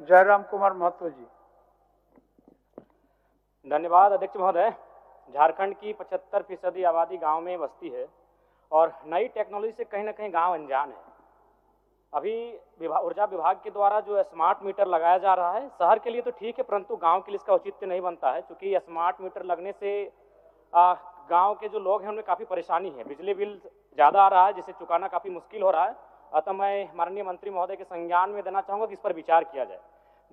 जयराम कुमार महतो जी। धन्यवाद अध्यक्ष महोदय। झारखंड की 75% आबादी गांव में बसती है और नई टेक्नोलॉजी से कहीं ना कहीं गांव अनजान है। अभी ऊर्जा विभाग के द्वारा जो स्मार्ट मीटर लगाया जा रहा है शहर के लिए तो ठीक है, परंतु गांव के लिए इसका औचित्य नहीं बनता है, क्योंकि स्मार्ट मीटर लगने से गांव के जो लोग हैं उनमें काफ़ी परेशानी है। बिजली बिल ज़्यादा आ रहा है जिसे चुकाना काफ़ी मुश्किल हो रहा है। अतः मैं माननीय मंत्री महोदय के संज्ञान में देना चाहूँगा कि इस पर विचार किया जाए।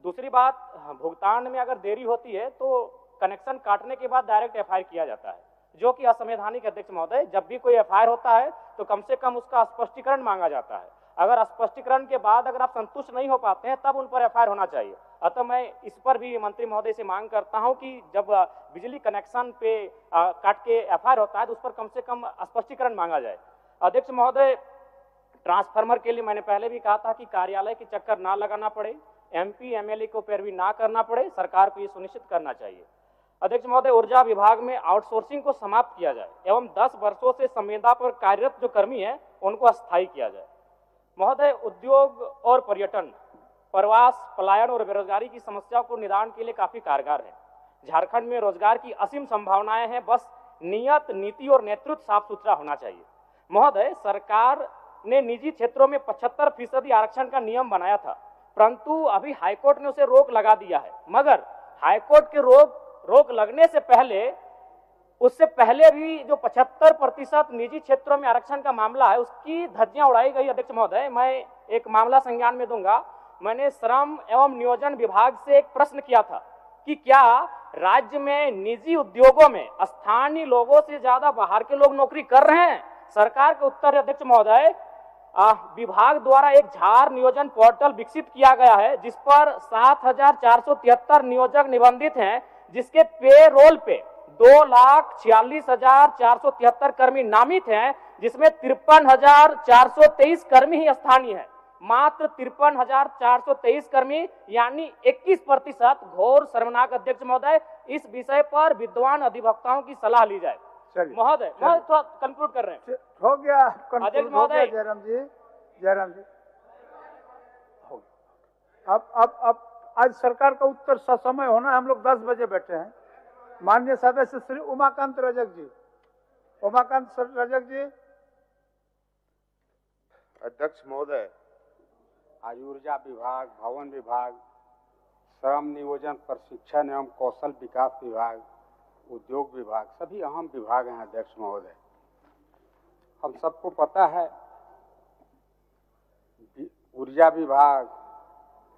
दूसरी बात, भुगतान में अगर देरी होती है तो कनेक्शन काटने के बाद डायरेक्ट एफआईआर किया जाता है, जो कि असंवैधानिक अध्यक्ष महोदय। जब भी कोई एफआईआर होता है तो कम से कम उसका स्पष्टीकरण मांगा जाता है। अगर स्पष्टीकरण के बाद अगर आप संतुष्ट नहीं हो पाते हैं तब उन पर एफआईआर होना चाहिए। अतः मैं इस पर भी मंत्री महोदय से मांग करता हूं कि जब बिजली कनेक्शन पे काट के एफआईआर होता है तो उस पर कम से कम स्पष्टीकरण मांगा जाए। अध्यक्ष महोदय, ट्रांसफार्मर के लिए मैंने पहले भी कहा था कि कार्यालय के चक्कर ना लगाना पड़े, एमपी एमएलए को पैरवी ना करना पड़े, सरकार को ये सुनिश्चित करना चाहिए। अध्यक्ष महोदय, ऊर्जा विभाग में आउटसोर्सिंग को समाप्त किया जाए एवं 10 वर्षों से संविदा पर कार्यरत जो कर्मी है उनको अस्थायी किया जाए। महोदय, उद्योग और पर्यटन, प्रवास, पलायन और बेरोजगारी की समस्याओं को निदान के लिए काफी कारगर है। झारखंड में रोजगार की असीम संभावनाएं हैं, बस नियत, नीति और नेतृत्व साफ सुथरा होना चाहिए। महोदय, सरकार ने निजी क्षेत्रों में 75% आरक्षण का नियम बनाया था, परंतु अभी हाईकोर्ट ने उसे रोक लगा दिया है। मगर हाईकोर्ट के रोक लगने से पहले, उससे पहले भी जो 75% निजी क्षेत्रों में आरक्षण का मामला है उसकी धज्जियां उड़ाई गई। अध्यक्ष महोदय, मैं एक मामला संज्ञान में दूंगा। मैंने श्रम एवं नियोजन विभाग से एक प्रश्न किया था कि क्या राज्य में निजी उद्योगों में स्थानीय लोगों से ज्यादा बाहर के लोग नौकरी कर रहे हैं? सरकार के उत्तर है अध्यक्ष महोदय, विभाग द्वारा एक झार नियोजन पोर्टल विकसित किया गया है जिस पर 7,473 नियोजक निबंधित हैं, जिसके पे रोल पे 2,46,473 कर्मी नामित हैं, जिसमें 53,423 कर्मी ही स्थानीय है। मात्र 53,423 कर्मी, यानी 21%। घोर शर्मनाक अध्यक्ष महोदय। इस विषय पर विद्वान अधिवक्ताओं की सलाह ली जाए। महोदय थोड़ा कंक्लूड कर रहे हैं। हो गया अध्यक्ष महोदय। जयराम जी हो गया। अब आज सरकार का उत्तर समय होना है। हम लोग 10 बजे बैठे हैं। माननीय सदस्य श्री उमाकांत रजक जी। अध्यक्ष महोदय, आज ऊर्जा विभाग, भवन विभाग, श्रम नियोजन प्रशिक्षण एवं कौशल विकास विभाग, उद्योग विभाग, सभी अहम विभाग हैं। अध्यक्ष महोदय, हम सबको पता है ऊर्जा विभाग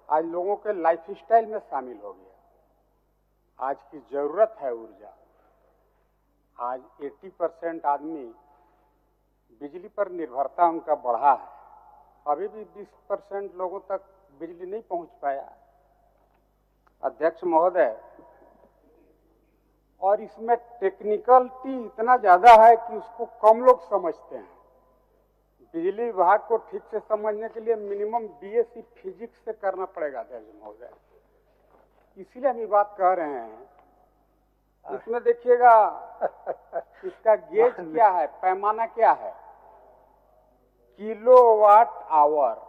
आज लोगों के लाइफस्टाइल में शामिल हो गया। आज की जरूरत है ऊर्जा। आज 80% आदमी बिजली पर निर्भरता उनका बढ़ा है। अभी भी 20% लोगों तक बिजली नहीं पहुंच पाया। अध्यक्ष महोदय, और इसमें टेक्निकलिटी इतना ज्यादा है कि उसको कम लोग समझते हैं। बिजली विभाग को ठीक से समझने के लिए मिनिमम बीएससी फिजिक्स से करना पड़ेगा अध्यक्ष महोदय। इसीलिए हम ये बात कह रहे हैं। इसमें देखिएगा इसका गेज क्या है, पैमाना क्या है, किलोवाट आवर।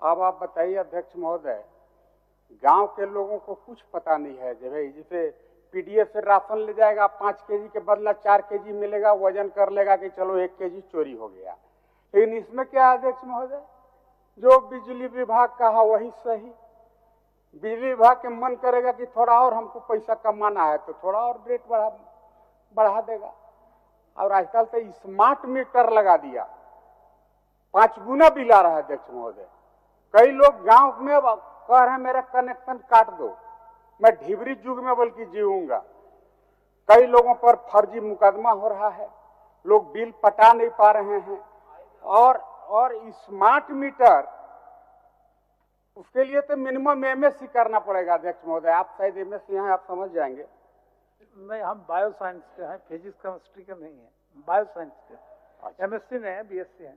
अब आप बताइए अध्यक्ष महोदय, गांव के लोगों को कुछ पता नहीं है। जब जिसे पीडीएस से राशन ले जाएगा, 5 केजी के बदला 4 केजी मिलेगा, वजन कर लेगा कि चलो 1 केजी चोरी हो गया। लेकिन इसमें क्या है अध्यक्ष महोदय, जो बिजली विभाग कहा वही सही। बिजली विभाग के मन करेगा कि थोड़ा और हमको पैसा कमाना है तो थोड़ा और रेट बढ़ा देगा। और आजकल तो स्मार्ट मीटर लगा दिया, 5 गुना बिल आ रहा है अध्यक्ष महोदय। कई लोग गांव में कह रहे हैं मेरा कनेक्शन काट दो, मैं ढिबरी युग में बल्कि जीऊंगा। कई लोगों पर फर्जी मुकदमा हो रहा है, लोग बिल पटा नहीं पा रहे हैं। और स्मार्ट मीटर, उसके लिए तो मिनिमम एमएससी करना पड़ेगा अध्यक्ष महोदय। आप शायद एमएससी हैं, आप समझ जाएंगे। नहीं, हम बायो साइंस के हैं, फिजिक्स केमिस्ट्री के नहीं है, बायो साइंस के। एमएससी में है, बीएससी है।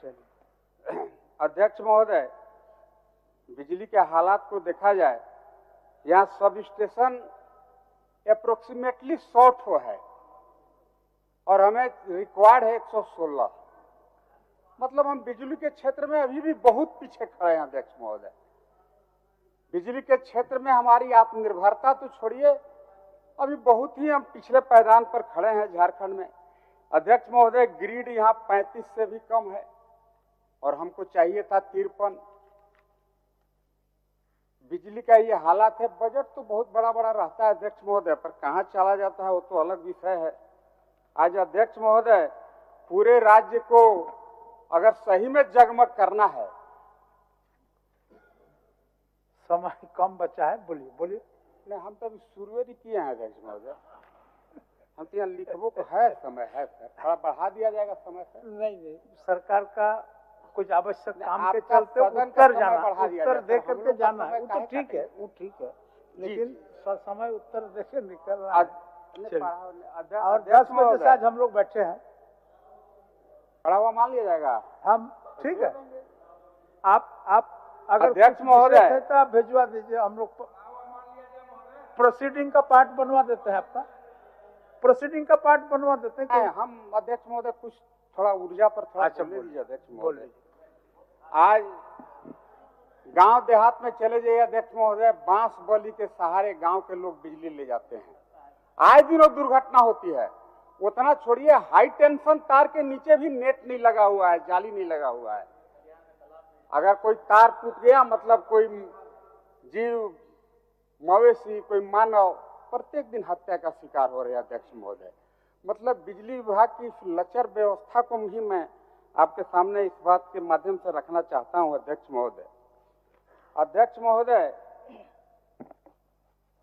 चलिए अध्यक्ष महोदय, बिजली के हालात को देखा जाए, यहाँ सब स्टेशन अप्रोक्सीमेटली 100 है और हमें रिक्वायर्ड है 116। मतलब हम बिजली के क्षेत्र में अभी भी बहुत पीछे खड़े हैं अध्यक्ष महोदय। बिजली के क्षेत्र में हमारी आत्मनिर्भरता तो छोड़िए, अभी बहुत ही हम पिछले पायदान पर खड़े हैं झारखंड में। अध्यक्ष महोदय, ग्रिड यहाँ 35 से भी कम है और हमको चाहिए था 53। बिजली का ये हालात है। बजट तो बहुत बड़ा बड़ा रहता है अध्यक्ष महोदय, पर कहाँ चला जाता है वो तो अलग विषय है। आज अध्यक्ष महोदय, पूरे राज्य को अगर सही में जगमग करना है, समय कम बचा है, बोलिए बोलिए। नहीं, हम तो अभी शुरू ही किए हैं अध्यक्ष महोदय। हम तो यहाँ लिखबो को है, समय है सर, थोड़ा बढ़ा दिया जाएगा समय सर। नहीं, सरकार का कुछ आवश्यक काम के आपका चलते सदन का उत्तर समय जाना, बढ़ा दिया उत्तर जाता दे है। हम करके लोग का जाना है, समय वो तो काहे ठीक है, काटेंगे? वो ठीक है, जी, लेकिन समय उत्तर देके निकलना है। आज चलिए। और अध्यक्ष 10 बजे से आज हम लोग बैठे हैं। पढ़ा हुआ मान लिया जाएगा। हम ठीक है, आप अगर अध्यक्ष कुछ महोदय। विशेष है तो आप भिजवा दीजिए, हम लोग प्रोसीडिंग का पार्ट बनवा देते हैं। आपका प्रोसीडिंग का पार्ट बनवा देते हैं नहीं, कि हम अध्यक्ष महोदय कुछ थोड़ा ऊर्जा पर थोड़ा अच्छा, बोलने दीजिए अध्यक्ष बोल महोदय। आज गांव देहात में चले जाइए अध्यक्ष महोदय, बांस बली के सहारे गांव के लोग बिजली ले जाते हैं। आए दिनों दुर्घटना होती है। उतना छोड़िए, हाई टेंशन तार के नीचे भी नेट नहीं लगा हुआ है, जाली नहीं लगा हुआ है। अगर कोई तार टूट गया, मतलब कोई जीव, मवेशी, कोई मानव प्रत्येक दिन हत्या का शिकार हो रहे हैं अध्यक्ष महोदय। मतलब बिजली विभाग की इस लचर व्यवस्था को भी मैं आपके सामने इस बात के माध्यम से रखना चाहता हूं अध्यक्ष महोदय। अध्यक्ष महोदय,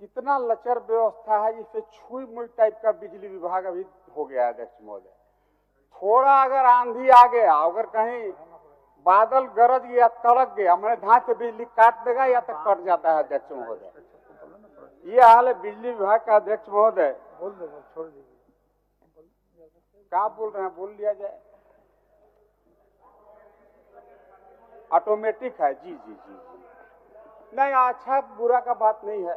इतना लचर व्यवस्था है जिससे छुई मुई टाइप का बिजली विभाग अभी हो गया है अध्यक्ष महोदय। थोड़ा अगर आंधी आ गया, अगर कहीं बादल गरज गया, तड़क गया, मैंने धान से बिजली काट देगा या तो कट जाता है अध्यक्ष महोदय। ये हाल है बिजली विभाग का अध्यक्ष महोदय। बोल दो, छोड़ दीजिए। क्या बोल रहे हैं, बोल लिया जाए। ऑटोमेटिक है, जी जी जी जी। नहीं, अच्छा बुरा का बात नहीं है।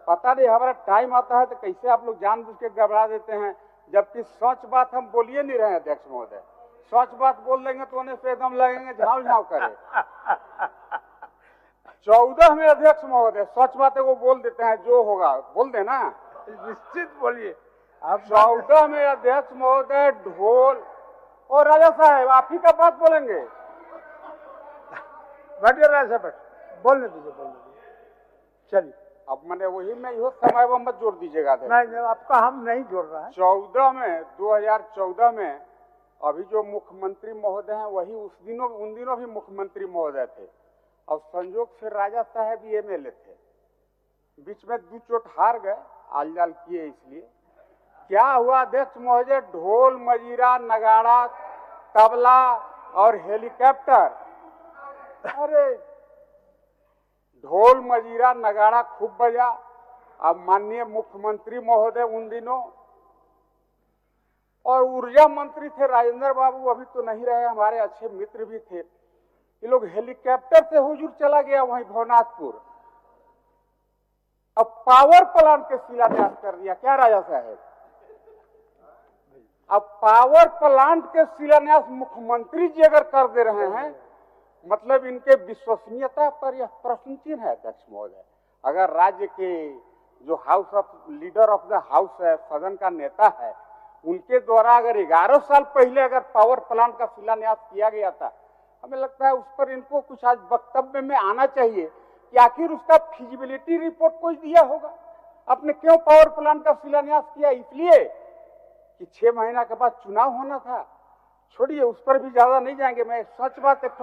पता नहीं, हमारा टाइम आता है तो कैसे आप लोग जानबूझ के घबरा देते हैं, जबकि सच बात हम बोलिए नहीं रहे हैं अध्यक्ष महोदय। सच बात बोल देंगे तो उन्हें से एकदम लगेंगे झाव झाव करे। 14 में अध्यक्ष महोदय सच बात है वो बोल देते हैं, जो होगा बोल देना। निश्चित बोलिए आप। 14 में अध्यक्ष महोदय ढोल और राजा साहब आप ही का बात बोलेंगे। बैठिए राजा साहब, बोलने दीजिए, बोलने दीजिए। चलिए, अब मैंने वही में यो समय वो मत जोड़ दीजिएगा। नहीं, आपका हम नहीं जोड़ रहा है। 2014 में अभी जो मुख्यमंत्री महोदय हैं वही उन दिनों भी मुख्यमंत्री महोदय थे, और संयोग से राजा साहब भी एमएलए थे। बीच में 2 चोट हार गए, आलजाल किए। इसलिए क्या हुआ अध्यक्ष महोदय, ढोल मजीरा नगाड़ा तबला और हेलीकॉप्टर, अरे ढोल मजीरा नगाड़ा खूब बजा। अब माननीय मुख्यमंत्री महोदय उन दिनों और ऊर्जा मंत्री थे राजेंद्र बाबू, अभी तो नहीं रहे, हमारे अच्छे मित्र भी थे। ये लोग हेलीकॉप्टर से हुजूर चला गया वहीं भवनाथपुर। अब पावर प्लांट के शिलान्यास कर दिया। क्या राजा साहब, अब पावर प्लांट के शिलान्यास मुख्यमंत्री जी अगर कर दे रहे हैं, मतलब इनके विश्वसनीयता पर यह प्रश्न चिन्ह है अध्यक्ष महोदय। अगर राज्य के जो house of leader of the house है, सदन का नेता है, उनके द्वारा अगर 11 साल पहले अगर पावर प्लांट का शिलान्यास किया गया था, हमें लगता है उस पर इनको कुछ आज वक्तव्य में आना चाहिए कि आखिर उसका फिजिबिलिटी रिपोर्ट कोई दिया होगा। आपने क्यों पावर प्लांट का शिलान्यास किया? इसलिए कि 6 महीना के बाद चुनाव होना था। छोड़िए, उस पर भी ज्यादा नहीं जाएंगे। मैं सच बात एक